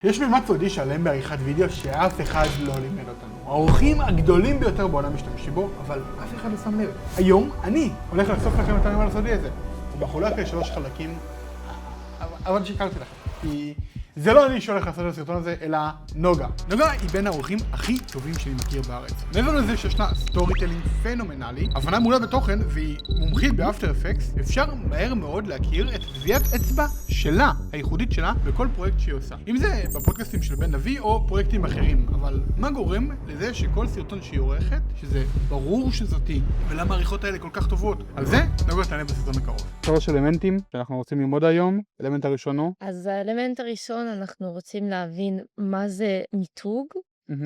יש מימד סודי שלם בעריכת וידאו שאף אחד לא לימד אותנו. האורחים הגדולים ביותר בעולם משתמשים בו, אבל אף אחד לא שם לב. היום אני הולך לחשוף לכם את המימד הסודי הזה. הוא מחולק ל3 חלקים, אבל שיקרתי לכם. כי זה לא אני שהולך לעשות את הסרטון הזה, אלא נוגה. נוגה היא בין האורחים הכי טובים שאני מכיר בארץ. מעבר לזה שיש לה סטורי טלינג פנומנלי, הבנה מעולה בתוכן והיא מומחית באפטר אפקטס, אפשר מהר מאוד להכיר את טביעת אצבע שלה, הייחודית שלה, בכל פרויקט שהיא עושה. אם זה בפודקאסטים של בן נביא או פרויקטים אחרים, אבל מה גורם לזה שכל סרטון שהיא עורכת, שזה ברור שזאתי, ולמה העריכות האלה כל כך טובות? על זה נוגה תענה בסרטון הקרוב. 3 אלמנטים שאנחנו רוצים ללמוד היום. אלמנט הראשון הוא? אז האלמנט הראשון אנחנו רוצים להבין מה זה מיתוג,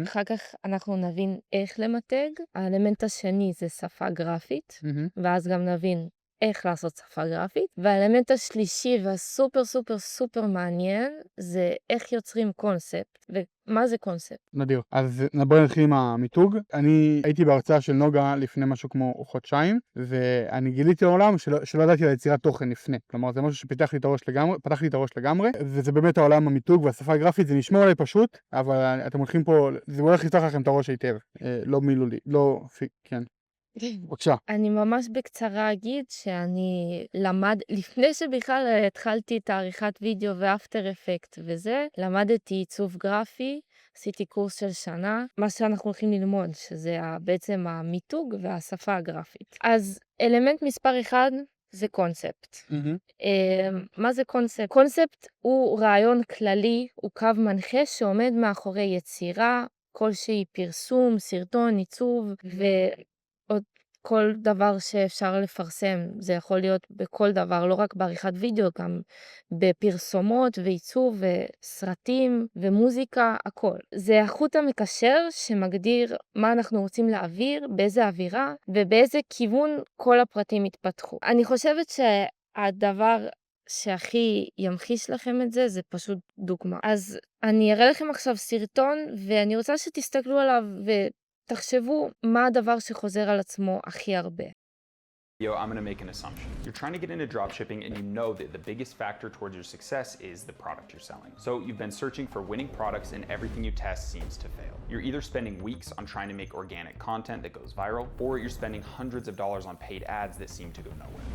אחר כך אנחנו נבין איך למתג, האלמנט השני זה שפה גרפית, ואז גם נבין איך לעשות שפה גרפית, והאלמנט השלישי והסופר סופר סופר מעניין זה איך יוצרים קונספט, ומה זה קונספט. נדיר. אז בואי נתחיל עם המיתוג. אני הייתי בהרצאה של נוגה לפני משהו כמו חודשיים, ואני גיליתי לעולם שלא ידעתי על יצירת תוכן לפני. כלומר, זה משהו שפתח לי את הראש לגמרי, וזה באמת העולם המיתוג והשפה הגרפית, זה נשמע אולי פשוט, אבל אתם הולכים פה, זה הולך לפתוח לכם את הראש היטב. לא מילולי, כן. בבקשה. אני ממש בקצרה אגיד שאני לפני שבכלל התחלתי את העריכת וידאו ואפטר אפקט וזה, למדתי עיצוב גרפי, עשיתי קורס של שנה, מה שאנחנו הולכים ללמוד, שזה בעצם המיתוג והשפה הגרפית. אז אלמנט מספר 1 זה קונספט. מה זה קונספט? קונספט הוא רעיון כללי, הוא קו מנחה שעומד מאחורי יצירה, כלשהי פרסום, סרטון, עיצוב ועוד כל דבר שאפשר לפרסם. זה יכול להיות בכל דבר, לא רק בעריכת וידאו, גם בפרסומות ועיצוב וסרטים ומוזיקה, הכל. זה החוט המקשר שמגדיר מה אנחנו רוצים להעביר, באיזה אווירה ובאיזה כיוון כל הפרטים יתפתחו. אני חושבת שהדבר שהכי ימחיש לכם את זה, זה פשוט דוגמה. אז אני אראה לכם עכשיו סרטון, ואני רוצה שתסתכלו עליו ותחשבו מה הדבר שחוזר על עצמו הכי הרבה. Yo, I'm going to make an assumption. You're trying to get into dropshipping and you know that the biggest factor towards your success is the product you're selling. So you've been searching for winning products and everything you test seems to fail. You're either spending weeks on trying to make organic content that goes viral, or you're spending hundreds of dollars on paid ads that seem to go nowhere.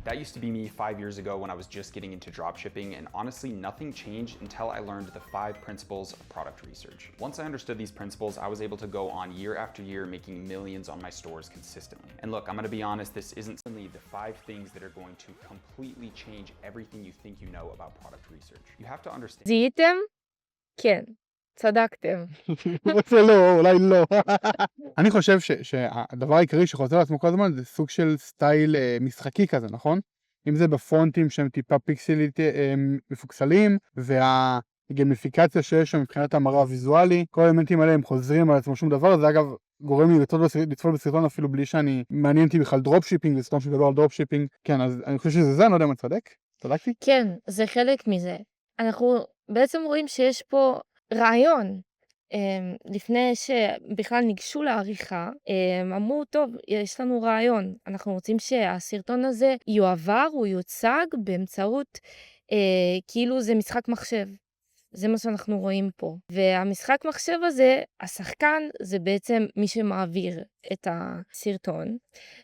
That used to be me 5 years ago when I was just getting into dropshipping, and honestly, nothing changed until I learned the 5 principles of product research. Once I understood these principles, I was able to go on year after year making millions on my stores consistently. And look, I'm going to be honest, this isn't only the 5 things that are going to completely change everything you think you know about product research. You have to understand. זיהיתם? כן. צדקתם. זה לא, אולי לא. אני חושב שהדבר העיקרי שחוזר לעצמו כל הזמן זה סוג של סטייל משחקי כזה, נכון? אם זה בפונטים שהם טיפה פיקסלית מפוקסלים, והגמיפיקציה שיש שם מבחינת המראה הוויזואלי, כל האלמנטים האלה הם חוזרים על עצמו שום דבר. זה אגב גורם לי לצפות בסרטון אפילו בלי שאני מעניין אותי בכלל דרופשיפינג, זה סרטון שגדול על דרופשיפינג. כן, אז אני חושב שזה זה, אני לא יודע מה צדק. צדקתי? כן, זה חלק מזה. אנחנו בעצם רואים שיש פה רעיון. לפני שבכלל ניגשו לעריכה, אמרו, טוב, יש לנו רעיון. אנחנו רוצים שהסרטון הזה יועבר, הוא יוצג באמצעות, כאילו זה משחק מחשב. זה מה שאנחנו רואים פה. והמשחק מחשב הזה, השחקן, זה בעצם מי שמעביר את הסרטון.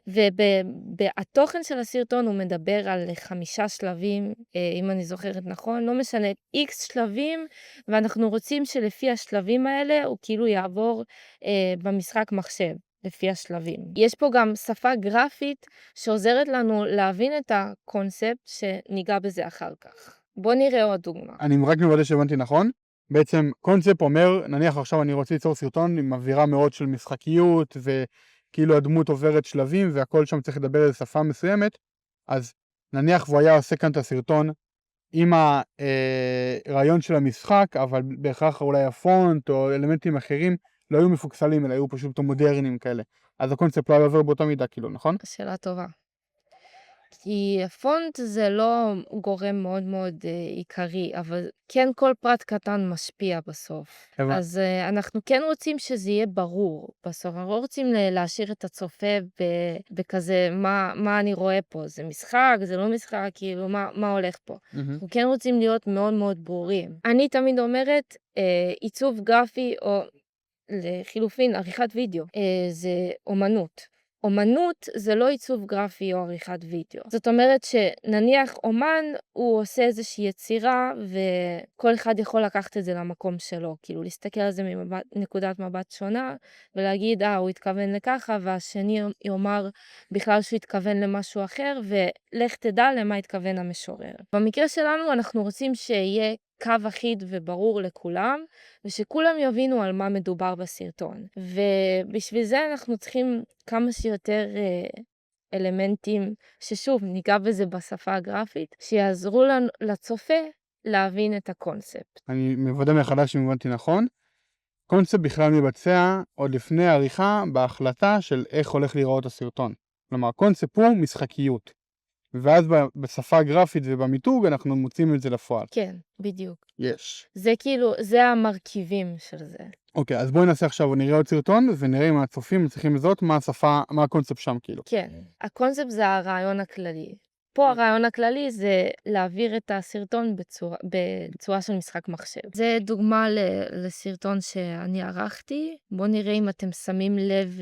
והתוכן של הסרטון הוא מדבר על 5 שלבים, אם אני זוכרת נכון, לא משנה, X שלבים, ואנחנו רוצים שלפי השלבים האלה הוא כאילו יעבור במשחק מחשב. לפי השלבים. יש פה גם שפה גרפית שעוזרת לנו להבין את הקונספט שניגע בזה אחר כך. בוא נראה עוד דוגמה. אני רק מוודא שהבנתי נכון. בעצם קונספט אומר, נניח עכשיו אני רוצה ליצור סרטון עם אווירה מאוד של משחקיות, וכאילו הדמות עוברת שלבים, והכל שם צריך לדבר על שפה מסוימת, אז נניח והוא היה עושה כאן את הסרטון עם הרעיון של המשחק, אבל בהכרח אולי הפונט או אלמנטים אחרים לא היו מפוקסלים, אלא היו פשוט מודרניים כאלה. אז הקונספט לא היה עובר באותה מידה, כאילו, נכון? שאלה טובה. כי הפונט זה לא גורם מאוד מאוד עיקרי, אבל כן כל פרט קטן משפיע בסוף. הבנתי. אז אנחנו כן רוצים שזה יהיה ברור בסוף. אנחנו לא רוצים להשאיר את הצופה בכזה, מה אני רואה פה? זה משחק? זה לא משחק? כאילו, מה הולך פה? אנחנו כן רוצים להיות מאוד מאוד ברורים. אני תמיד אומרת, עיצוב גרפי או לחילופין עריכת וידאו, זה אומנות. אומנות זה לא עיצוב גרפי או עריכת וידאו. זאת אומרת שנניח אומן הוא עושה איזושהי יצירה וכל אחד יכול לקחת את זה למקום שלו, כאילו להסתכל על זה מנקודת מבט שונה ולהגיד הוא התכוון לככה והשני יאמר בכלל שהוא התכוון למשהו אחר ולך תדע למה התכוון המשורר. במקרה שלנו אנחנו רוצים שיהיה קו אחיד וברור לכולם, ושכולם יבינו על מה מדובר בסרטון. ובשביל זה אנחנו צריכים כמה שיותר אלמנטים, ששוב, ניגע בזה בשפה הגרפית, שיעזרו לנו, לצופה להבין את הקונספט. אני מוודא מחדש אם הבנתי נכון. קונספט בכלל מבצע עוד לפני העריכה בהחלטה של איך הולך להיראות הסרטון. כלומר, קונספט הוא משחקיות. ואז בשפה הגרפית ובמיתוג אנחנו מוצאים את זה לפועל. כן, בדיוק. יש. זה כאילו, זה המרכיבים של זה. אוקיי, אז בואי נעשה עכשיו, נראה עוד סרטון ונראה אם הצופים מצליחים לזהות מה השפה, מה הקונספט שם כאילו. כן, הקונספט זה הרעיון הכללי. פה הרעיון הכללי זה להעביר את הסרטון בצורה של משחק מחשב. זה דוגמה לסרטון שאני ערכתי. בואו נראה אם אתם שמים לב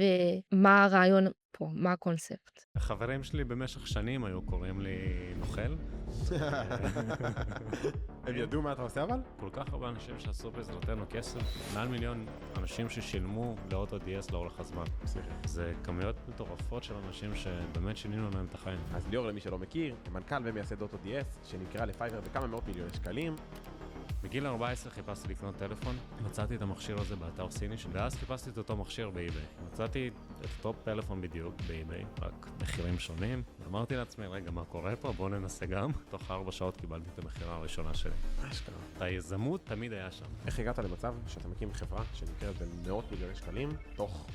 מה הרעיון פה, מה הקונספט. החברים שלי במשך שנים היו קוראים לי נוכל. הם ידעו מה אתה עושה אבל? כל כך הרבה אנשים שעשו בעזרתנו כסף, מעל 1,000,000 אנשים ששילמו לאוטו DS לאורך הזמן. זה כמויות מטורפות של אנשים שבאמת שינינו להם את החיים. אז ליאור, למי שלא מכיר, מנכ"ל ומייסד אוטו DS, שנמכרה לפייבר בכמה מאות מיליוני שקלים. בגיל 14 חיפשתי לקנות טלפון, מצאתי את המכשיר הזה באתר סיני, ואז חיפשתי את אותו מכשיר באיביי. מצאתי את אותו טלפון בדיוק באיביי, רק מחירים שונים. אמרתי לעצמי, רגע, מה קורה פה? בואו ננסה גם. תוך 4 שעות קיבלתי את המחירה הראשונה שלי. אשכרה. היזמות תמיד היה שם. איך הגעת למצב שאתה מקים חברה שנמכרת במאות מיליוני שקלים, תוך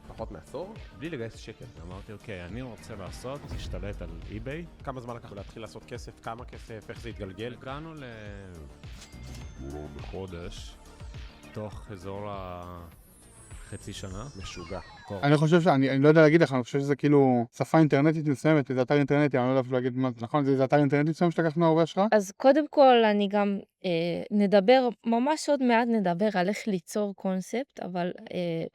פחות מעשור, בלי לגייס שקל? אמרתי, אוקיי, אני רוצה להשתלט על איביי. כמה זמן לקח להתחיל לעשות כסף? כמה כסף? איך זה התגלגל? הגענו בחודש, תוך אזור חצי שנה. משוגע. אני חושב שאני לא יודע להגיד לך, אני חושב שזה כאילו שפה אינטרנטית מסוימת, זה אתר אינטרנטי, אני לא יודע להגיד מה זה נכון, זה אתר אינטרנטי מסוים שלקחנו הרבה השראה? אז קודם כל אני גם נדבר, ממש עוד מעט נדבר על איך ליצור קונספט, אבל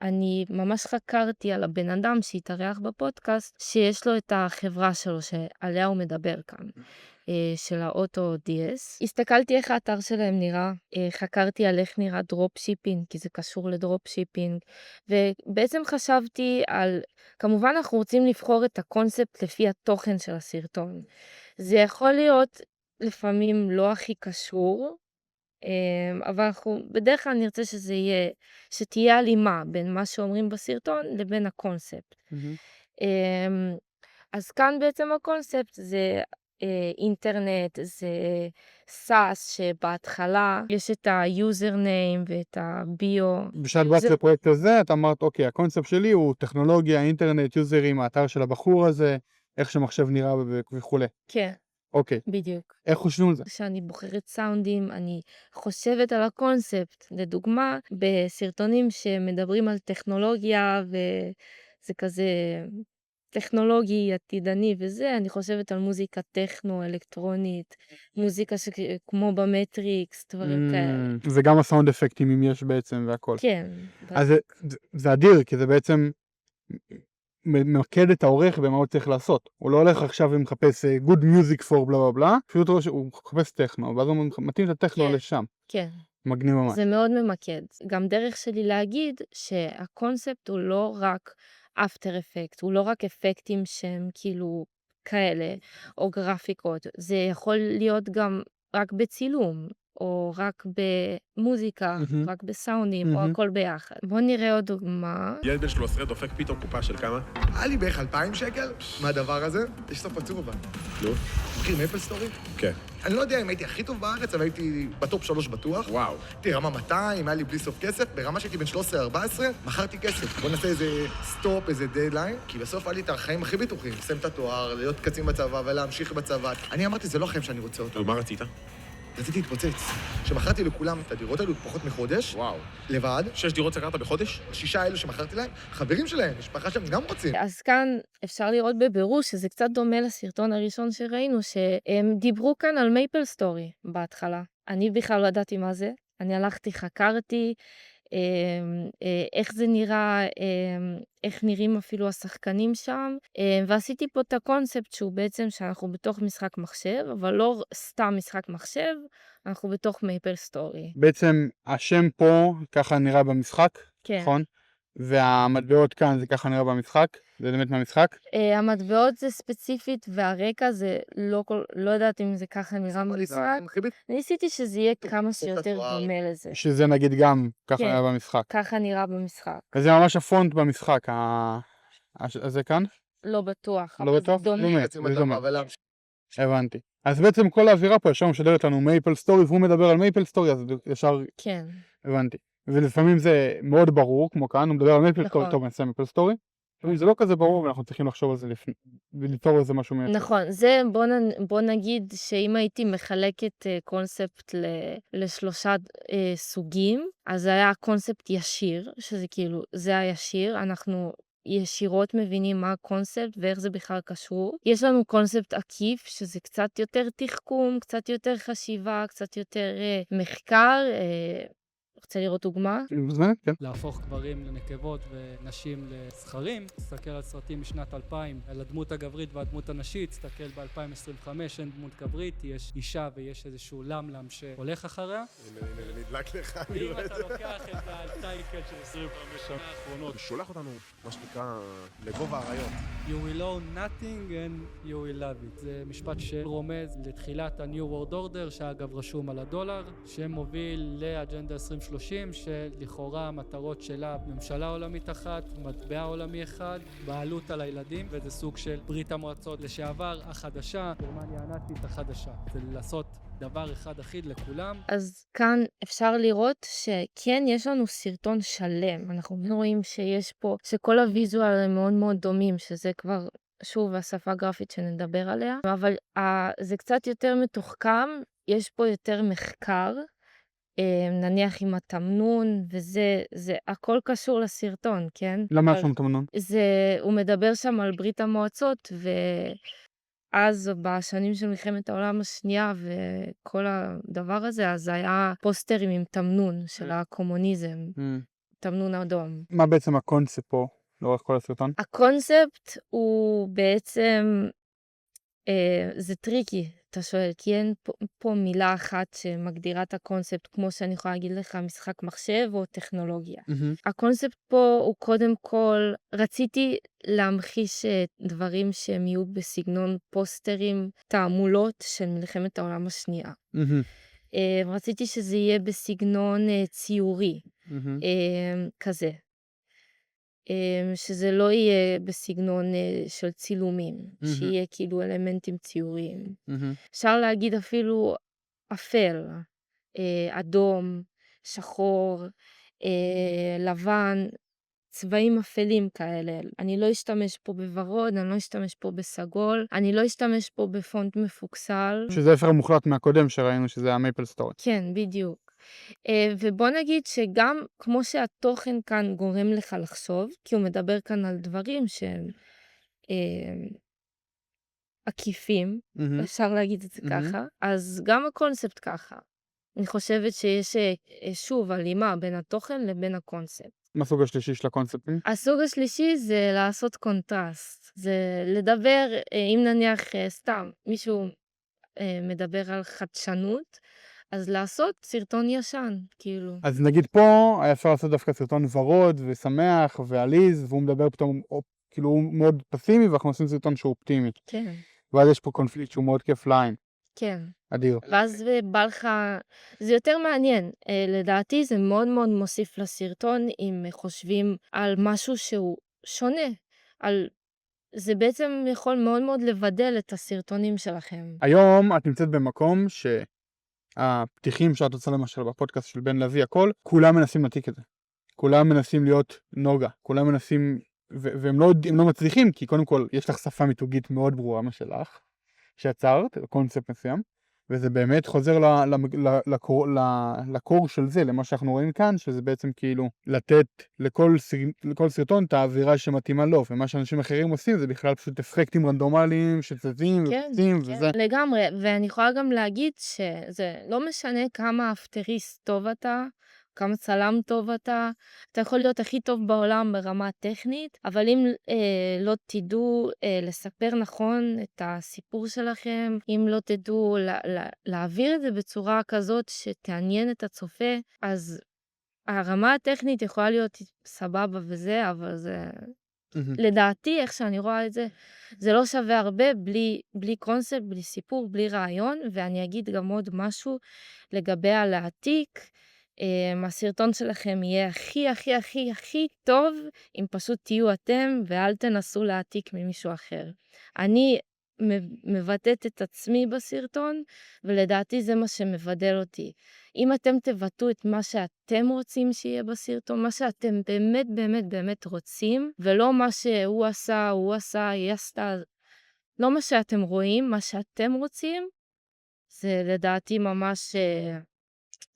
אני ממש חקרתי על הבן אדם שהתארח בפודקאסט, שיש לו את החברה שלו שעליה הוא מדבר כאן. של האוטו DS. הסתכלתי איך האתר שלהם נראה, חקרתי על איך נראה דרופ שיפינג, כי זה קשור לדרופ שיפינג, ובעצם חשבתי על, כמובן אנחנו רוצים לבחור את הקונספט לפי התוכן של הסרטון. זה יכול להיות לפעמים לא הכי קשור, אבל אנחנו בדרך כלל נרצה שזה יהיה, שתהיה הלימה בין מה שאומרים בסרטון לבין הקונספט. אז כאן בעצם הקונספט זה אינטרנט, זה סאס שבהתחלה יש את היוזר ניים ואת הביו. בשעת באת לפרויקט הזה, אתה אמרת, אוקיי, הקונספט שלי הוא טכנולוגיה, אינטרנט, יוזרים, האתר של הבחור הזה, איך שמחשב נראה וכו'. כן, אוקיי, בדיוק. איך חושבים על זה? כשאני בוחרת סאונדים, אני חושבת על הקונספט. לדוגמה, בסרטונים שמדברים על טכנולוגיה וזה כזה טכנולוגי, עתידני וזה, אני חושבת על מוזיקה טכנו, אלקטרונית, מוזיקה כמו במטריקס, דברים כאלה. זה גם הסאונד אפקטים אם יש בעצם והכל. כן. אז זה אדיר, כי זה בעצם ממקד את העורך במה הוא צריך לעשות. הוא לא הולך עכשיו ומחפש good music for בלה בלה בלה, פשוט הוא מחפש טכנו, ואז הוא מתאים את הטכנו לשם. כן. מגניב ממש. זה מאוד ממקד. גם דרך שלי להגיד שהקונספט הוא לא רק אפטר אפקט, הוא לא רק אפקטים שהם כאילו כאלה, או גרפיקות. זה יכול להיות גם רק בצילום. או רק במוזיקה, רק בסאונדים, או הכל ביחד. בואו נראה עוד דוגמה. ילד בן 13 דופק פתאום קופה של כמה? היה לי בערך 2,000 שקל. מה הדבר הזה? יש סוף עצוב אבל. נו. מכיר מייפל סטורי? כן. אני לא יודע אם הייתי הכי טוב בארץ, אבל הייתי בטופ 3 בטוח. וואו. הייתי רמה 200, היה לי בלי סוף כסף. ברמה שהייתי בן 13-14, מכרתי כסף. בוא נעשה איזה סטופ, איזה דדליין, כי בסוף היה לי את החיים הכי בטוחים. לסיים את התואר, להיות קצין בצבא ולהמשיך בצבא. אני אמרתי, זה לא החיים שאני רוצה אותו. ומה רצית? רציתי להתפוצץ. שמכרתי לכולם את הדירות האלו פחות מחודש, וואו. לבד. 6 דירות סגרת בחודש? 6 האלו שמכרתי להם, חברים שלהם, משפחה שהם גם רוצים. אז כאן אפשר לראות בבירור שזה קצת דומה לסרטון הראשון שראינו, שהם דיברו כאן על מייפל סטורי בהתחלה. אני בכלל לא ידעתי מה זה. אני הלכתי, חקרתי, איך זה נראה, איך נראים אפילו השחקנים שם, ועשיתי פה את הקונספט שהוא בעצם שאנחנו בתוך משחק מחשב, אבל לא סתם משחק מחשב, אנחנו בתוך מייפל סטורי. בעצם השם פה ככה נראה במשחק, כן. נכון? והמטבעות כאן זה ככה נראה במשחק, זה באמת מהמשחק. המטבעות זה ספציפית, והרקע זה לא יודעת אם זה ככה נראה במשחק. ניסיתי שזה יהיה כמה שיותר דומה לזה. שזה נגיד גם ככה כן. נראה במשחק. ככה נראה במשחק. אז זה ממש הפונט במשחק, זה כאן? לא בטוח. לא אבל בטוח? זה דומה. דומה, חצי זה מטרה, דומה. אבל הבנתי. אז בעצם כל האווירה פה ישר משדרת לנו מייפל סטורי, והוא מדבר על מייפל סטורי, אז ישר כן. הבנתי. ולפעמים זה מאוד ברור, כמו כאן, הוא מדבר על מייפל סטורי, נכון. טוב, נעשה מייפל סטורי. לפעמים זה לא כזה ברור, ואנחנו צריכים לחשוב על זה וליצור איזה משהו מייצר. נכון, זה בוא נגיד שאם הייתי מחלקת קונספט לשלושה סוגים, אז היה קונספט ישיר, שזה כאילו, זה הישיר, אנחנו ישירות מבינים מה הקונספט ואיך זה בכלל קשור. יש לנו קונספט עקיף, שזה קצת יותר תחכום, קצת יותר חשיבה, קצת יותר מחקר. רוצה לראות דוגמה? כן. להפוך גברים לנקבות ונשים לזכרים. תסתכל על סרטים משנת 2000, על הדמות הגברית והדמות הנשית, תסתכל ב-2025, אין דמות גברית, יש אישה ויש איזשהו למלם שהולך אחריה. הנה, זה נדלק לך. אם אתה לוקח את הטייקל של 25 שנה האחרונות, שולח אותנו, מה שנקרא, לגובה האריות. You will own nothing and you will love it. זה משפט שרומז לתחילת ה-New World Order, שאגב רשום על הדולר, שמוביל לאג'נדה 2030, שלכאורה המטרות שלה ממשלה עולמית אחת, מטבע עולמי אחד, בעלות על הילדים, וזה סוג של ברית המועצות לשעבר החדשה, גרמניה הנאצית החדשה. זה לעשות דבר אחד אחיד לכולם. אז כאן אפשר לראות שכן יש לנו סרטון שלם. אנחנו רואים שיש פה, שכל הוויזואל הם מאוד מאוד דומים, שזה כבר שוב השפה הגרפית שנדבר עליה, אבל זה קצת יותר מתוחכם, יש פה יותר מחקר, נניח עם התמנון, וזה הכל קשור לסרטון, כן? למה יש שם תמנון? הוא מדבר שם על ברית המועצות, ואז בשנים של מלחמת העולם השנייה וכל הדבר הזה, אז היה פוסטרים עם תמנון של הקומוניזם, תמנון אדום. מה בעצם הקונספט פה, לאורך כל הסרטון? הקונספט הוא בעצם, זה טריקי, אתה שואל, כי אין פה מילה אחת שמגדירה את הקונספט, כמו שאני יכולה להגיד לך, משחק מחשב או טכנולוגיה. הקונספט פה הוא קודם כל, רציתי להמחיש דברים שהם יהיו בסגנון פוסטרים, תעמולות של מלחמת העולם השנייה. רציתי שזה יהיה בסגנון ציורי, כזה. שזה לא יהיה בסגנון של צילומים, שיהיה כאילו אלמנטים ציוריים. אפשר להגיד אפילו אפל, אדום, שחור, לבן, צבעים אפלים כאלה. אני לא אשתמש פה בוורוד, אני לא אשתמש פה בסגול, אני לא אשתמש פה בפונט מפוקסל. שזה הפך מוחלט מהקודם שראינו שזה המייפל סטורי. כן, בדיוק. ובוא נגיד שגם כמו שהתוכן כאן גורם לך לחשוב, כי הוא מדבר כאן על דברים שהם עקיפים, אפשר להגיד את זה ככה, אז גם הקונספט ככה. אני חושבת שיש שוב הלימה בין התוכן לבין הקונספט. מה הסוג השלישי של הקונספטים? הסוג השלישי זה לעשות קונטרסט. זה לדבר, אם נניח סתם מישהו מדבר על חדשנות, אז לעשות סרטון ישן, כאילו. אז נגיד פה היה אפשר לעשות דווקא סרטון ורוד ושמח ועליז, והוא מדבר פתאום, כאילו הוא מאוד פסימי, ואנחנו עושים סרטון שהוא אופטימי. כן. ואז יש פה קונפליקט שהוא מאוד כיף לעין. כן. אדיר. ואז בא לך, זה יותר מעניין. לדעתי זה מאוד מאוד מוסיף לסרטון אם חושבים על משהו שהוא שונה. זה בעצם יכול מאוד מאוד לבדל את הסרטונים שלכם. היום את נמצאת במקום שהפתיחים שאת עושה למשל בפודקאסט של בן לוי, הכל, כולם מנסים להעתיק את זה. כולם מנסים להיות נוגה. כולם מנסים, והם לא מצליחים, כי קודם כל יש לך שפה מיתוגית מאוד ברורה משלך, שיצרת, קונספט מסוים, וזה באמת חוזר לקור של זה, למה שאנחנו רואים כאן, שזה בעצם כאילו לתת לכל סרטון את האווירה שמתאימה לו, ומה שאנשים אחרים עושים זה בכלל פשוט אפקטים רנדומליים שצזים ופצים וזה. לגמרי, ואני יכולה גם להגיד שזה לא משנה כמה אפטריסט טוב אתה, כמה צלם טוב אתה יכול להיות הכי טוב בעולם ברמה טכנית, אבל אם לא תדעו לספר נכון את הסיפור שלכם, אם לא תדעו להעביר את זה בצורה כזאת שתעניין את הצופה, אז הרמה הטכנית יכולה להיות סבבה וזה, אבל זה... לדעתי, איך שאני רואה את זה, זה לא שווה הרבה בלי קונספט, בלי סיפור, בלי רעיון, ואני אגיד גם עוד משהו לגבי הלהעתיק, הסרטון שלכם יהיה הכי הכי הכי הכי טוב אם פשוט תהיו אתם ואל תנסו להעתיק ממישהו אחר. אני מבטאת את עצמי בסרטון, ולדעתי זה מה שמבדל אותי. אם אתם תבטאו את מה שאתם רוצים שיהיה בסרטון, מה שאתם באמת באמת באמת רוצים, ולא מה שהוא עשה, היא עשתה, לא מה שאתם רואים, מה שאתם רוצים, זה לדעתי ממש...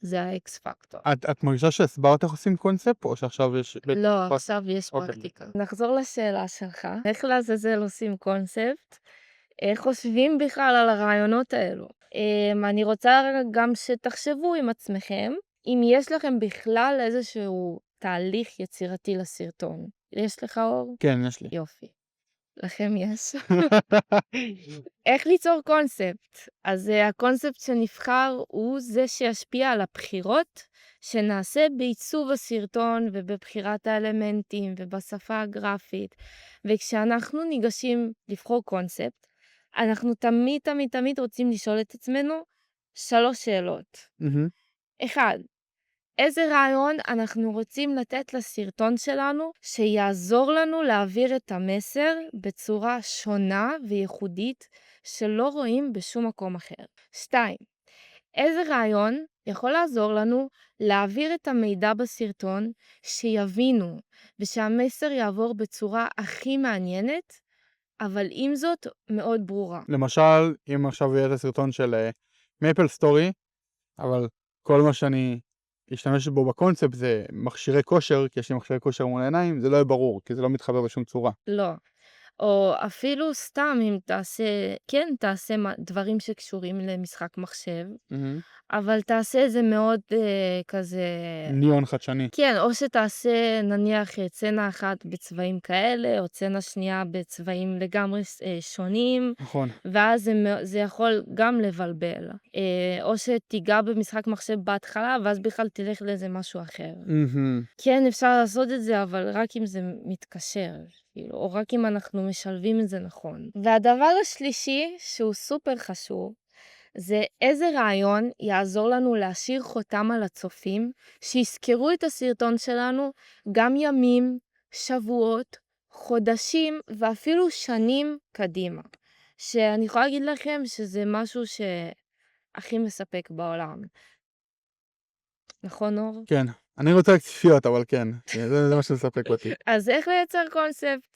זה האקס פקטור. את מרגישה שהסברת איך עושים קונספט, או שעכשיו יש... לא, עכשיו יש פרקטיקה. נחזור לשאלה שלך. איך לעזאזל עושים קונספט? איך חושבים בכלל על הרעיונות האלו? אני רוצה גם שתחשבו עם עצמכם, אם יש לכם בכלל איזשהו תהליך יצירתי לסרטון. יש לך אור? כן, יש לי. יופי. לכם יש. איך ליצור קונספט? אז הקונספט שנבחר הוא זה שישפיע על הבחירות שנעשה בעיצוב הסרטון ובבחירת האלמנטים ובשפה הגרפית. וכשאנחנו ניגשים לבחור קונספט, אנחנו תמיד תמיד תמיד רוצים לשאול את עצמנו 3 שאלות. 1. איזה רעיון אנחנו רוצים לתת לסרטון שלנו שיעזור לנו להעביר את המסר בצורה שונה וייחודית שלא רואים בשום מקום אחר. 2. איזה רעיון יכול לעזור לנו להעביר את המידע בסרטון שיבינו ושהמסר יעבור בצורה הכי מעניינת, אבל עם זאת מאוד ברורה. למשל, אם עכשיו יהיה את הסרטון של מייפל סטורי, אבל כל מה שאני אשתמש בו בקונספט זה מכשירי כושר, כי יש לי מכשירי כושר מול העיניים, זה לא יהיה ברור, כי זה לא מתחבר בשום צורה. לא. או אפילו סתם אם תעשה דברים שקשורים למשחק מחשב, אבל תעשה את זה מאוד כזה... ניון חדשני. כן, או שתעשה נניח צנה אחת בצבעים כאלה, או צנה שנייה בצבעים לגמרי שונים, נכון. ואז זה יכול גם לבלבל. או שתיגע במשחק מחשב בהתחלה, ואז בכלל תלך לאיזה משהו אחר. כן, אפשר לעשות את זה, אבל רק אם זה מתקשר. או רק אם אנחנו משלבים את זה נכון. והדבר השלישי, שהוא סופר חשוב, זה איזה רעיון יעזור לנו להשאיר חותם על הצופים, שיזכרו את הסרטון שלנו גם ימים, שבועות, חודשים ואפילו שנים קדימה. שאני יכולה להגיד לכם שזה משהו שהכי מספק בעולם. נכון, אור? כן. אני רוצה צפיות, אבל כן. זה מה שמספק אותי. אז איך לייצר קונספט?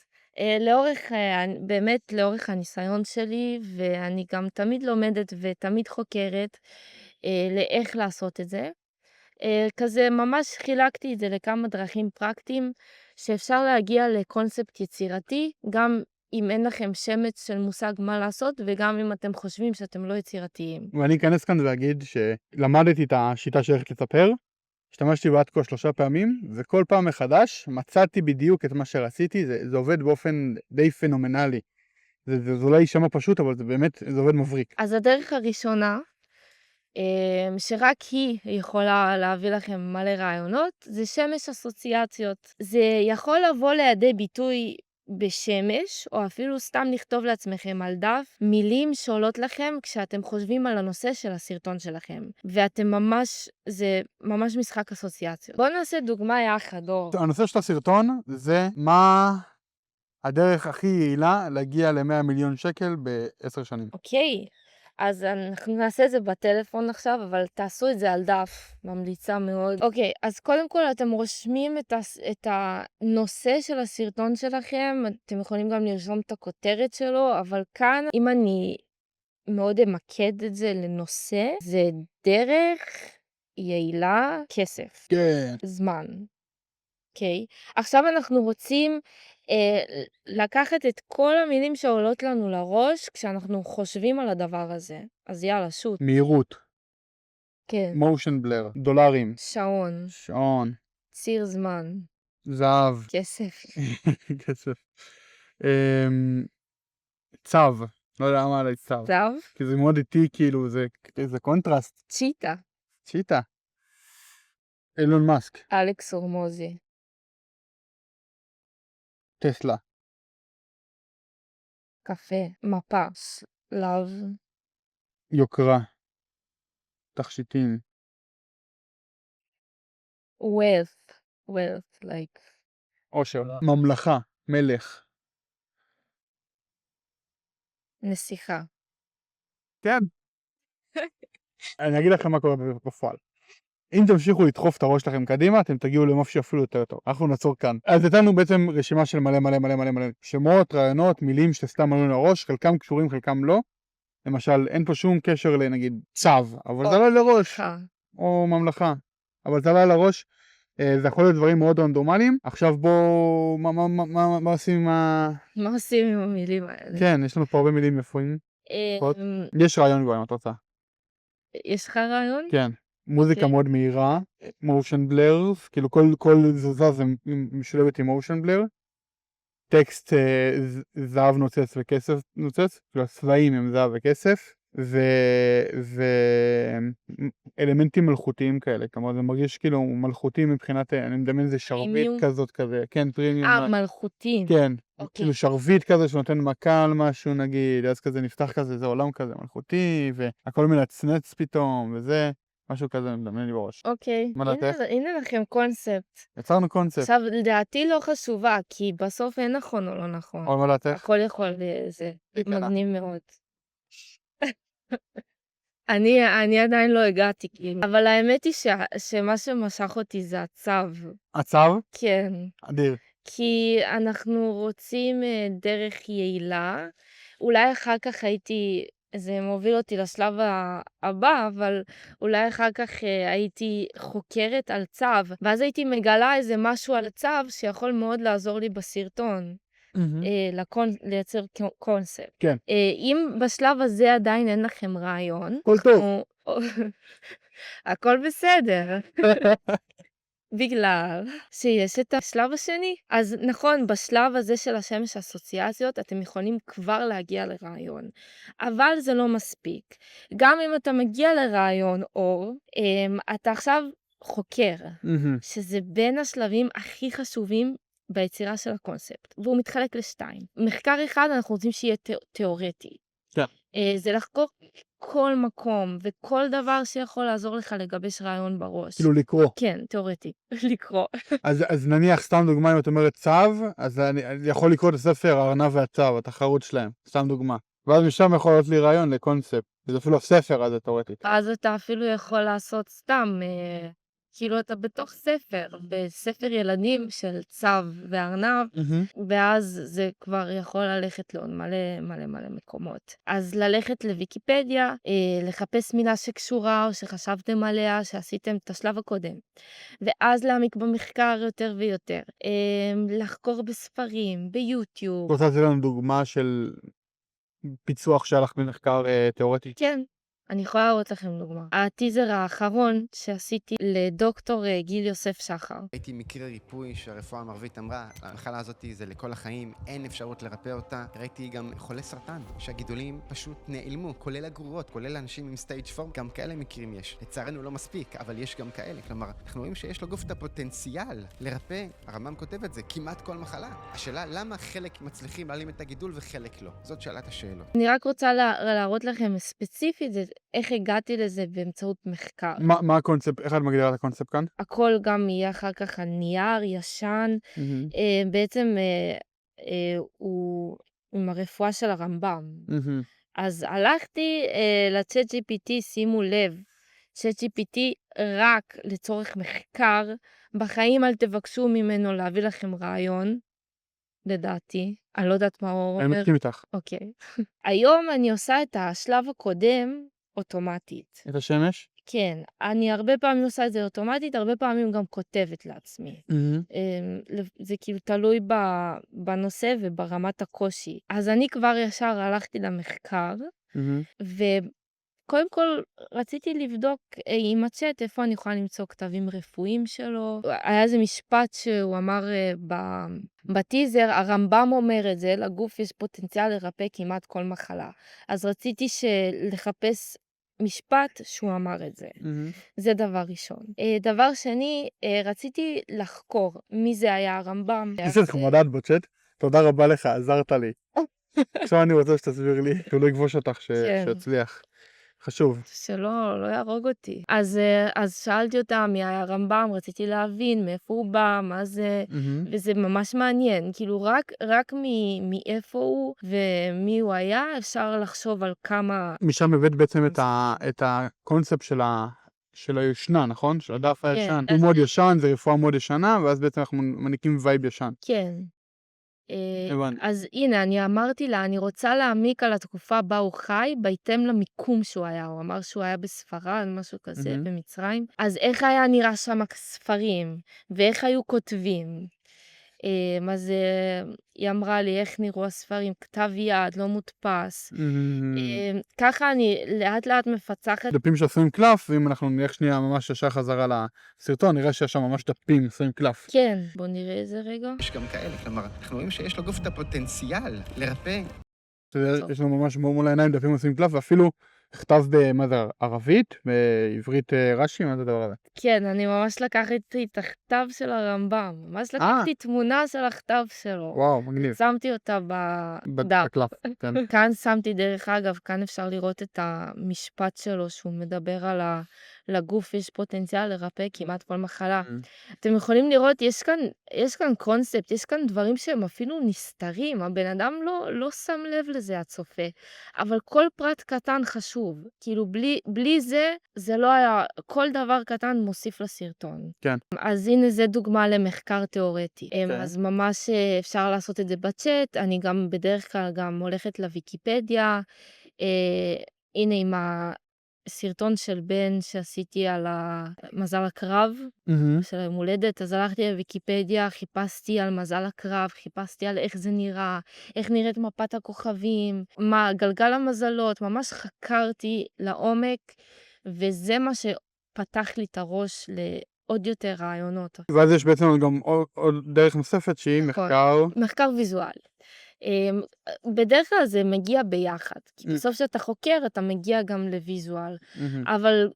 באמת לאורך הניסיון שלי, ואני גם תמיד לומדת ותמיד חוקרת לאיך לעשות את זה. כזה ממש חילקתי את זה לכמה דרכים פרקטיים, שאפשר להגיע לקונספט יצירתי, גם אם אין לכם שמץ של מושג מה לעשות, וגם אם אתם חושבים שאתם לא יצירתיים. ואני אכנס כאן ואגיד שלמדתי את השיטה שהולכת לספר, השתמשתי בעד כה 3 פעמים, וכל פעם מחדש מצאתי בדיוק את מה שרציתי, זה עובד באופן די פנומנלי. זה אולי יישמע פשוט, אבל זה באמת, זה עובד מבריק. אז הדרך הראשונה, שרק היא יכולה להביא לכם מלא רעיונות, זה שמש אסוציאציות. זה יכול לבוא לידי ביטוי בשמש, או אפילו סתם לכתוב לעצמכם על דף מילים שעולות לכם כשאתם חושבים על הנושא של הסרטון שלכם. ואתם ממש, זה ממש משחק אסוציאציות. בואו נעשה דוגמה יחד, אור. הנושא של הסרטון זה מה הדרך הכי יעילה להגיע ל100 מיליון שקל ב10 שנים. אוקיי, אז אנחנו נעשה את זה בטלפון עכשיו, אבל תעשו את זה על דף, ממליצה מאוד. אוקיי, אז קודם כל אתם רושמים את הנושא של הסרטון שלכם, אתם יכולים גם לרשום את הכותרת שלו, אבל כאן, אם אני מאוד אמקד את זה לנושא, זה דרך יעילה כסף, כן. זמן. אוקיי, עכשיו אנחנו רוצים לקחת את כל המילים שעולות לנו לראש כשאנחנו חושבים על הדבר הזה. אז יאללה, שוט. מהירות, כן. מושן בלר, דולרים, שעון, שעון, ציר זמן, זהב, כסף, כסף, צו, לא יודע למה עלי צו, צו, כי זה מאוד איטי, כאילו, זה קונטרסט, צ'יטה, צ'יטה, אילון מאסק, אלכס הורמוזי, טסלה, קפה, מפה, שלב, יוקרה, תכשיטים, wealth, like, עושר, ממלכה, מלך, נסיכה. כן. אני אגיד לכם מה קורה בפועל. אם תמשיכו לדחוף את הראש שלכם קדימה, אתם תגיעו למשהו אפילו יותר טוב. אנחנו נעצור כאן. אז נתנו בעצם רשימה של מלא שמות, רעיונות, מילים שסתם עלו לראש, חלקם קשורים, חלקם לא. למשל, אין פה שום קשר לנגיד צו, אבל זה עלה לראש, או ממלכה, אבל זה עלה לראש. זה יכול להיות דברים מאוד רנדומליים. עכשיו בואו, מה עושים עם מה עושים עם המילים האלה? כן, יש לנו פה הרבה מילים יפים. יש רעיון כבר אם את רוצה. יש לך רעיון? כן. מוזיקה מאוד מהירה, מושן בלר, כאילו כל זוזה זה משולבת עם מושן בלר. טקסט זהב נוצץ וכסף נוצץ, כאילו הצבעים הם זהב וכסף, ואלמנטים מלכותיים כאלה, כלומר זה מרגיש כאילו מלכותי מבחינת, אני מדמיין איזה שרביט כזאת כזה, כן, פרימיום. מלכותי. כן, כאילו שרביט כזה שנותן מכה על משהו נגיד, אז כזה נפתח כזה, זה עולם כזה מלכותי, והכל מנצנץ פתאום, וזה משהו כזה מדמיין לי בראש. אוקיי, מה דעתך? הנה לכם קונספט. יצרנו קונספט. עכשיו, לדעתי לא חשובה, כי בסוף אין נכון או לא נכון. או מה דעתך? הכל יכול, זה מגניב מאוד. אני עדיין לא הגעתי, כאילו. אבל האמת היא שמה שמשך אותי זה הצו. הצו? כן. אדיר. כי אנחנו רוצים דרך יעילה. אולי אחר כך זה מוביל אותי לשלב הבא, אבל אולי אחר כך הייתי חוקרת על צו, ואז הייתי מגלה איזה משהו על צו שיכול מאוד לעזור לי בסרטון. לייצר קונספט. כן. אם בשלב הזה עדיין אין לכם רעיון, הכל טוב. הכל בסדר. בגלל שיש את השלב השני. אז נכון, בשלב הזה של השמש אסוציאציות, אתם יכולים כבר להגיע לרעיון. אבל זה לא מספיק. גם אם אתה מגיע לרעיון אור, אתה עכשיו חוקר, שזה בין השלבים הכי חשובים ביצירה של הקונספט, והוא מתחלק לשתיים. מחקר אחד אנחנו רוצים שיהיה תיאורטי. כן. זה לחקור כל מקום וכל דבר שיכול לעזור לך לגבש רעיון בראש. כאילו לקרוא. כן, תיאורטי, לקרוא. אז נניח, סתם דוגמה, אם את אומרת צו, אז אני יכול לקרוא את הספר הארנב והצו, התחרות שלהם, סתם דוגמה. ואז משם יכול להיות לי רעיון לקונספט. זה אפילו הספר הזה תיאורטית. אז אתה אפילו יכול לעשות סתם, כאילו אתה בתוך ספר, בספר ילדים של צו וארנב, ואז זה כבר יכול ללכת לעוד מלא מקומות. אז ללכת לוויקיפדיה, לחפש מילה שקשורה או שחשבתם עליה, שעשיתם את השלב הקודם. ואז להעמיק במחקר יותר ויותר. לחקור בספרים, ביוטיוב. רוצה לתת לנו דוגמה של פיצוח שהלך במחקר תיאורטי? כן. אני יכולה להראות לכם דוגמה. הטיזר האחרון שעשיתי לדוקטור גיל יוסף שחר. ראיתי מקרה ריפוי שהרפואה המערבית אמרה, המחלה הזאת זה לכל החיים, אין אפשרות לרפא אותה. ראיתי גם חולי סרטן, שהגידולים פשוט נעלמו, כולל הגרורות, כולל אנשים עם סטייג' 4, גם כאלה מקרים יש. לצערנו לא מספיק, אבל יש גם כאלה. כלומר, אנחנו רואים שיש לגוף את הפוטנציאל לרפא, הרמב"ם כותב את זה, כמעט כל מחלה. השאלה, למה חלק מצליחים להעלים את הגידול וחלק לא? זאת שאלת השאלות. אני רק רוצה להראות לכם ספציפית איך הגעתי לזה באמצעות מחקר. מה הקונספט, איך את מגדירה את הקונספט כאן? הכל גם יהיה אחר כך על נייר, ישן. בעצם הוא עם הרפואה של הרמב"ם. אז הלכתי לצ'אט GPT, שימו לב, צ'אט GPT רק לצורך מחקר, בחיים אל תבקשו ממנו להביא לכם רעיון, לדעתי. אני לא יודעת מה הוא אני אומר. מסכים איתך. אוקיי. היום אני עושה את השלב הקודם אוטומטית. את השמש? כן, אני הרבה פעמים עושה את זה אוטומטית, הרבה פעמים גם כותבת לעצמי. זה כאילו תלוי בנושא וברמת הקושי. אז אני כבר ישר הלכתי למחקר, וקודם כל רציתי לבדוק עם הצ'אט איפה אני יכולה למצוא כתבים רפואיים שלו. היה איזה משפט שהוא אמר בטיזר, הרמב"ם אומר את זה, לגוף יש פוטנציאל לרפא כמעט כל מחלה. אז רציתי לחפש משפט שהוא אמר את זה. זה דבר ראשון. דבר שני, רציתי לחקור מי זה היה הרמב"ם. יש לך מדעת בצ'אט? תודה רבה לך, עזרת לי. עכשיו אני רוצה שתסביר לי, כאילו יכבוש אותך שיצליח. חשוב. שלא יהרוג אותי. אז שאלתי אותה מי היה הרמב"ם, רציתי להבין מאיפה הוא בא, מה זה, וזה ממש מעניין. כאילו רק מאיפה הוא ומי הוא היה, אפשר לחשוב על כמה... משם הבאת בעצם את הקונספט של הישנה, נכון? של הדף הישן. הוא מאוד ישן, זה רפואה מאוד ישנה, ואז בעצם אנחנו מניקים וייב ישן. כן. אז הנה, אני אמרתי לה, אני רוצה להעמיק על התקופה בה הוא חי, בהתאם למיקום שהוא היה. הוא אמר שהוא היה בספרד, משהו כזה, במצרים. אז איך היה נראה שם ספרים, ואיך היו כותבים. אז היא אמרה לי, איך נראו הספרים, כתב יד, לא מודפס. ככה אני לאט לאט מפצחת. דפים שעשויים קלף, ואם אנחנו נלך שנייה ממש ישר חזרה לסרטון, נראה שיש שם ממש דפים עשויים קלף. כן, בוא נראה איזה רגע. יש גם כאלה, כלומר, אנחנו רואים שיש לגוף את הפוטנציאל לרפא. יש לנו ממש מול העיניים דפים עשויים קלף, ואפילו כתב מה זה, ערבית, בעברית רש"י, מה זה הדבר הזה? כן, אני ממש לקחתי את הכתב של הרמב"ם, ממש לקחתי תמונה של הכתב שלו. וואו, מגניב. שמתי אותה בדף. בקלף, כן. כאן שמתי, דרך אגב, כאן אפשר לראות את המשפט שלו, שהוא מדבר על לגוף יש פוטנציאל לרפא כמעט כל מחלה. אתם יכולים לראות, יש כאן קונספט, יש כאן דברים שהם אפילו נסתרים, הבן אדם לא שם לב לזה הצופה, אבל כל פרט קטן חשוב, כאילו בלי זה לא היה, כל דבר קטן מוסיף לסרטון. כן. אז הנה זה דוגמה למחקר תיאורטי. אז ממש אפשר לעשות את זה בצ'אט, אני גם בדרך כלל גם הולכת לוויקיפדיה, הנה עם סרטון של בן שעשיתי על מזל הקרב של היום הולדת, אז הלכתי לוויקיפדיה, חיפשתי על מזל הקרב, חיפשתי על איך זה נראה, איך נראית מפת הכוכבים, גלגל המזלות, ממש חקרתי לעומק, וזה מה שפתח לי את הראש לעוד יותר רעיונות. ואז יש בעצם גם עוד דרך נוספת שהיא מחקר... מחקר ויזואלי. בדרך כלל זה מגיע ביחד, כי בסוף שאתה חוקר אתה מגיע גם לויזואל, אבל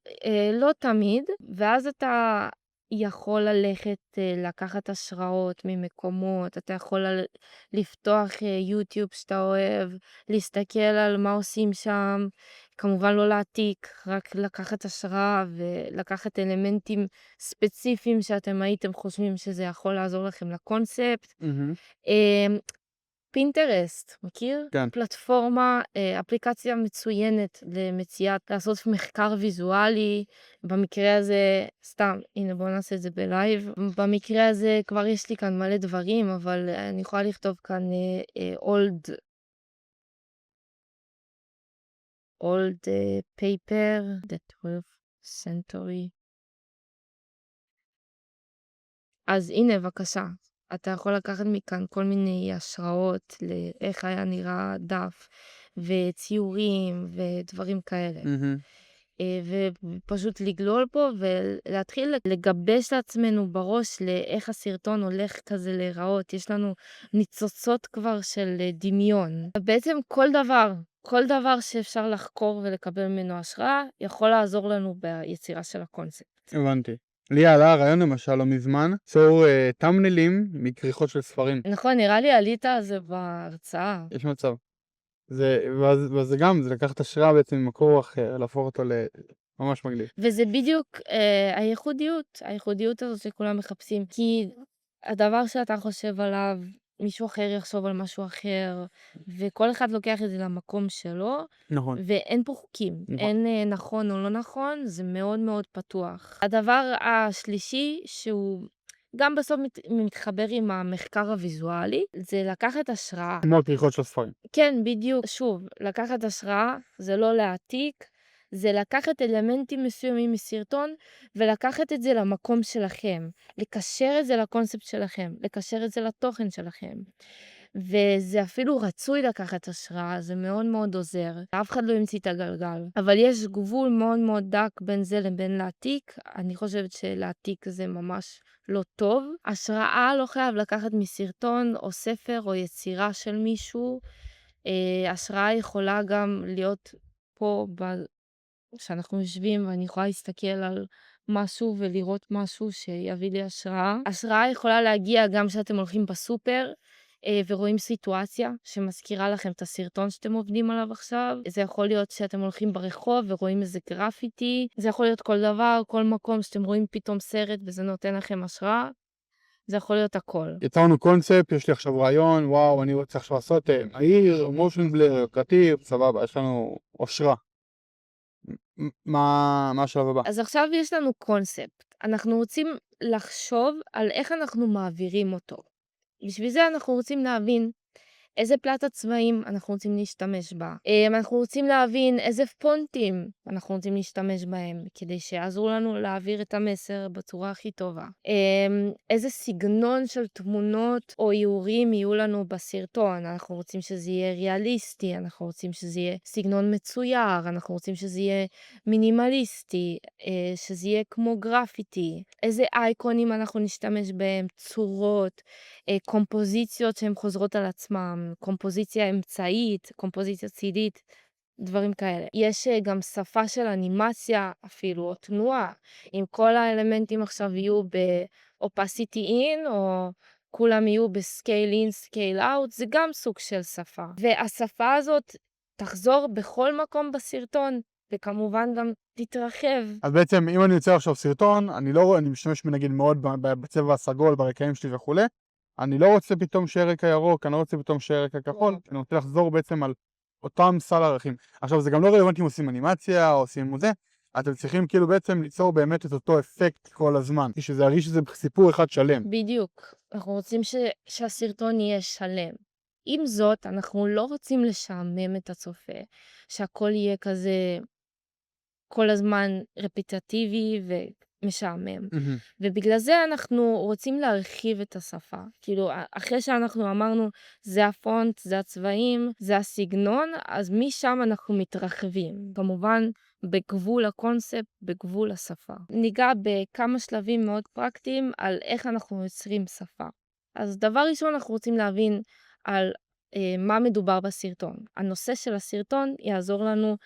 לא תמיד, ואז אתה יכול ללכת לקחת השראות ממקומות, אתה יכול לפתוח יוטיוב שאתה אוהב, להסתכל על מה עושים שם, כמובן לא להעתיק, רק לקחת השראה ולקחת אלמנטים ספציפיים שאתם הייתם חושבים שזה יכול לעזור לכם לקונספט. פינטרסט, מכיר? כן. פלטפורמה, אפליקציה מצוינת לעשות מחקר ויזואלי, במקרה הזה, סתם, הנה בואו נעשה את זה בלייב, במקרה הזה כבר יש לי כאן מלא דברים, אבל אני יכולה לכתוב כאן old paper, the 12th century. אז הנה, בבקשה. אתה יכול לקחת מכאן כל מיני השראות לאיך היה נראה דף, וציורים, ודברים כאלה. ופשוט לגלול פה ולהתחיל לגבש לעצמנו בראש לאיך הסרטון הולך כזה להיראות. יש לנו ניצוצות כבר של דמיון. בעצם כל דבר שאפשר לחקור ולקבל ממנו השראה, יכול לעזור לנו ביצירה של הקונספט. הבנתי. לי עלה הרעיון למשל לא מזמן, צור תמנלים מכריכות של ספרים. נכון, נראה לי עלית על זה בהרצאה. יש מצב. וזה גם, זה לקחת השראה בעצם ממקור אחר, להפוך אותו ממש מגניב. וזה בדיוק הייחודיות הזאת שכולם מחפשים. כי הדבר שאתה חושב עליו, מישהו אחר יחשוב על משהו אחר, וכל אחד לוקח את זה למקום שלו, נכון. ואין פה חוקים. נכון. אין נכון או לא נכון, זה מאוד מאוד פתוח. הדבר השלישי, שהוא גם בסוף מתחבר עם המחקר הוויזואלי, זה לקחת השראה. כמו הכריכות של הספרים. כן, בדיוק. שוב, לקחת השראה, זה לא להעתיק, זה לקחת אלמנטים מסוימים מסרטון, ולקחת את זה למקום שלכם, לקשר את זה לקונספט שלכם, לקשר את זה לתוכן שלכם. וזה אפילו רצוי לקחת השראה, זה מאוד מאוד עוזר. אף אחד לא ימציא את הגלגל. אבל יש גבול מאוד מאוד דק בין זה לבין להעתיק. אני חושבת שלהעתיק זה ממש לא טוב. השראה לא חייב לקחת מסרטון או ספר או יצירה של מישהו. השראה יכולה גם להיות פה שאנחנו יושבים ואני יכולה להסתכל על משהו ולראות משהו שיביא לי השראה. השראה יכולה להגיע גם שאתם הולכים בסופר ורואים סיטואציה שמזכירה לכם את הסרטון שאתם עובדים עליו עכשיו. זה יכול להיות שאתם הולכים ברחוב ורואים איזה גרפיטי. זה יכול להיות כל דבר, כל מקום שאתם רואים פתאום סרט וזה נותן לכם השראה. זה יכול להיות הכל. יצרנו קונספט, יש לי עכשיו רעיון, וואו, אני רוצה עכשיו לעשות העיר, מושן בלר, קריאטיב, סבבה, יש לנו השראה. מה השלב הבא? אז עכשיו יש לנו קונספט. אנחנו רוצים לחשוב על איך אנחנו מעבירים אותו. בשביל זה אנחנו רוצים להבין איזה פלטת צבעים אנחנו רוצים להשתמש בה. אנחנו רוצים להבין איזה פונטים אנחנו רוצים להשתמש בהם, כדי שיעזרו לנו להעביר את המסר בצורה הכי טובה. איזה סגנון של תמונות או איורים יהיו לנו בסרטון. אנחנו רוצים שזה יהיה ריאליסטי, אנחנו רוצים שזה יהיה סגנון מצויר, אנחנו רוצים שזה יהיה מינימליסטי, שזה יהיה כמו גרפיטי. איזה אייקונים אנחנו נשתמש בהם, צורות, קומפוזיציות שהן חוזרות על עצמם, קומפוזיציה אמצעית, קומפוזיציה צידית, דברים כאלה. יש גם שפה של אנימציה אפילו, או תנועה. אם כל האלמנטים עכשיו יהיו ב-opacity in, או כולם יהיו ב-scale in, scale out, זה גם סוג של שפה. והשפה הזאת תחזור בכל מקום בסרטון, וכמובן גם תתרחב. אז בעצם אם אני יוצא עכשיו סרטון, אני משתמש נגיד מאוד בצבע הסגול, ברקעים שלי וכו'. אני לא רוצה פתאום שיהיה רקע ירוק, אני לא רוצה פתאום שיהיה רקע כחול, אני רוצה לחזור בעצם על אותם סל ערכים. עכשיו זה גם לא רלוונטי אם עושים אנימציה או עושים זה, אתם צריכים כאילו בעצם ליצור באמת את אותו אפקט כל הזמן, שזה ירגיש שזה סיפור אחד שלם. בדיוק, אנחנו רוצים שהסרטון יהיה שלם. עם זאת, אנחנו לא רוצים לשעמם את הצופה, שהכל יהיה כזה כל הזמן רפיטטיבי ומשעמם. ובגלל זה אנחנו רוצים להרחיב את השפה. כאילו, אחרי שאנחנו אמרנו, זה הפונט, זה הצבעים, זה הסגנון, אז משם אנחנו מתרחבים. כמובן, בגבול הקונספט, בגבול השפה. ניגע בכמה שלבים מאוד פרקטיים על איך אנחנו יוצרים שפה. אז דבר ראשון, אנחנו רוצים להבין על מה מדובר בסרטון. הנושא של הסרטון יעזור לנו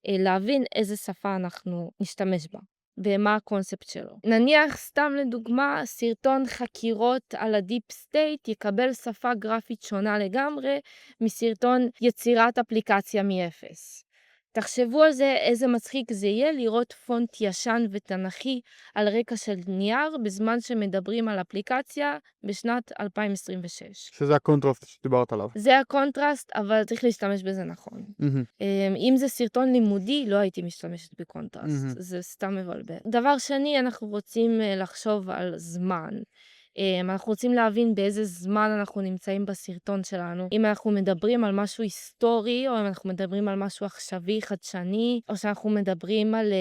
להבין איזה שפה אנחנו נשתמש בה, ומה הקונספט שלו. נניח, סתם לדוגמה, סרטון חקירות על הדיפ סטייט יקבל שפה גרפית שונה לגמרי מסרטון יצירת אפליקציה מאפס. תחשבו על זה, איזה מצחיק זה יהיה לראות פונט ישן ותנכי על רקע של נייר בזמן שמדברים על אפליקציה בשנת 2026. שזה הקונטרסט שדיברת עליו. זה הקונטרסט, אבל צריך להשתמש בזה נכון. אם זה סרטון לימודי, לא הייתי משתמשת בקונטרסט. זה סתם מבלבל. דבר שני, אנחנו רוצים לחשוב על זמן. אנחנו רוצים להבין באיזה זמן אנחנו נמצאים בסרטון שלנו. אם אנחנו מדברים על משהו היסטורי, או אם אנחנו מדברים על משהו עכשווי, חדשני, או שאנחנו מדברים על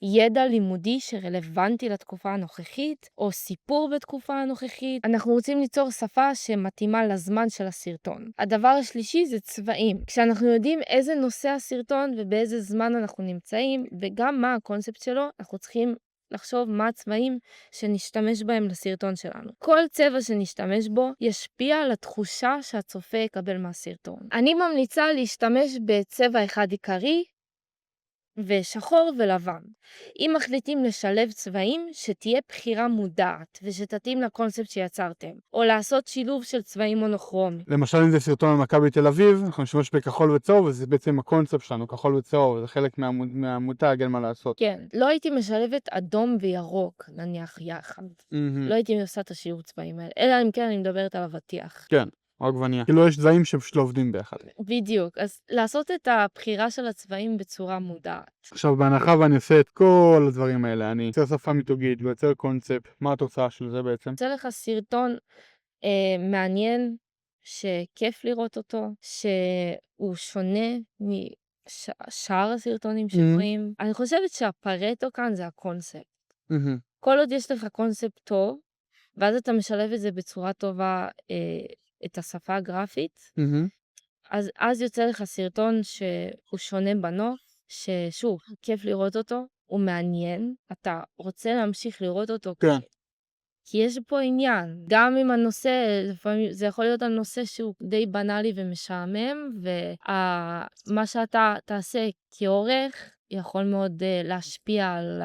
ידע לימודי שרלוונטי לתקופה הנוכחית, או סיפור בתקופה הנוכחית. אנחנו רוצים ליצור שפה שמתאימה לזמן של הסרטון. הדבר השלישי זה צבעים. כשאנחנו יודעים איזה נושא הסרטון ובאיזה זמן אנחנו נמצאים, וגם מה הקונספט שלו, אנחנו צריכים לחשוב מה הצבעים שנשתמש בהם לסרטון שלנו. כל צבע שנשתמש בו ישפיע על התחושה שהצופה יקבל מהסרטון. אני ממליצה להשתמש בצבע אחד עיקרי, ושחור ולבן. אם מחליטים לשלב צבעים, שתהיה בחירה מודעת ושתתאים לקונספט שיצרתם, או לעשות שילוב של צבעים מונוכרומיים. למשל אם זה סרטון על מכבי תל אביב, אנחנו נשתמש בכחול וצהוב, וזה בעצם הקונספט שלנו, כחול וצהוב, זה חלק מהמותג, אין מה לעשות. כן, לא הייתי משלבת אדום וירוק, נניח יחד. לא הייתי עושה את השיעור צבעים האלה, אלא אם כן אני מדברת על אבטיח. כן. או עגבניה. כאילו יש צבעים שפשוט לא עובדים ביחד. בדיוק, אז לעשות את הבחירה של הצבעים בצורה מודעת. עכשיו בהנחה ואני עושה את כל הדברים האלה, אני יוצר שפה מיתוגית ויוצר קונספט, מה התוצאה של זה בעצם? יוצא לך סרטון מעניין, שכיף לראות אותו, שהוא שונה משאר הסרטונים שרואים. אני חושבת שהפרטו כאן זה הקונספט. כל עוד יש לך קונספט טוב, ואז אתה משלב את זה בצורה טובה, את השפה הגרפית, אז יוצא לך סרטון שהוא שונה בנוף, ששוב, כיף לראות אותו, הוא מעניין, אתה רוצה להמשיך לראות אותו, כן. כי יש פה עניין, גם אם הנושא, לפעמים זה יכול להיות הנושא שהוא די בנאלי ומשעמם, ומה שאתה תעשה כעורך, יכול מאוד להשפיע על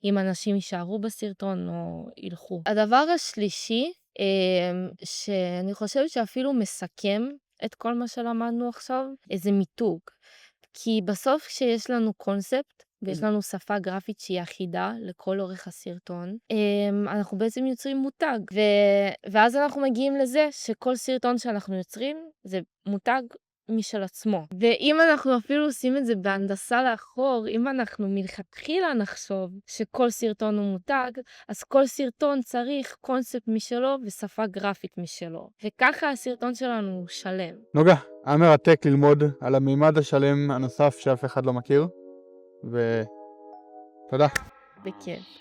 אם אנשים יישארו בסרטון או ילכו. הדבר השלישי, שאני חושבת שאפילו מסכם את כל מה שלמדנו עכשיו, איזה מיתוג. כי בסוף כשיש לנו קונספט, ויש לנו שפה גרפית שהיא אחידה לכל אורך הסרטון, אנחנו בעצם יוצרים מותג. ואז אנחנו מגיעים לזה שכל סרטון שאנחנו יוצרים, זה מותג משל עצמו. ואם אנחנו אפילו עושים את זה בהנדסה לאחור, אם אנחנו מלכתחילה נחשוב שכל סרטון הוא מותג, אז כל סרטון צריך קונספט משלו ושפה גרפית משלו. וככה הסרטון שלנו הוא שלם. נוגה, היה מרתק ללמוד על המימד השלם הנוסף שאף אחד לא מכיר, ותודה. בכיף.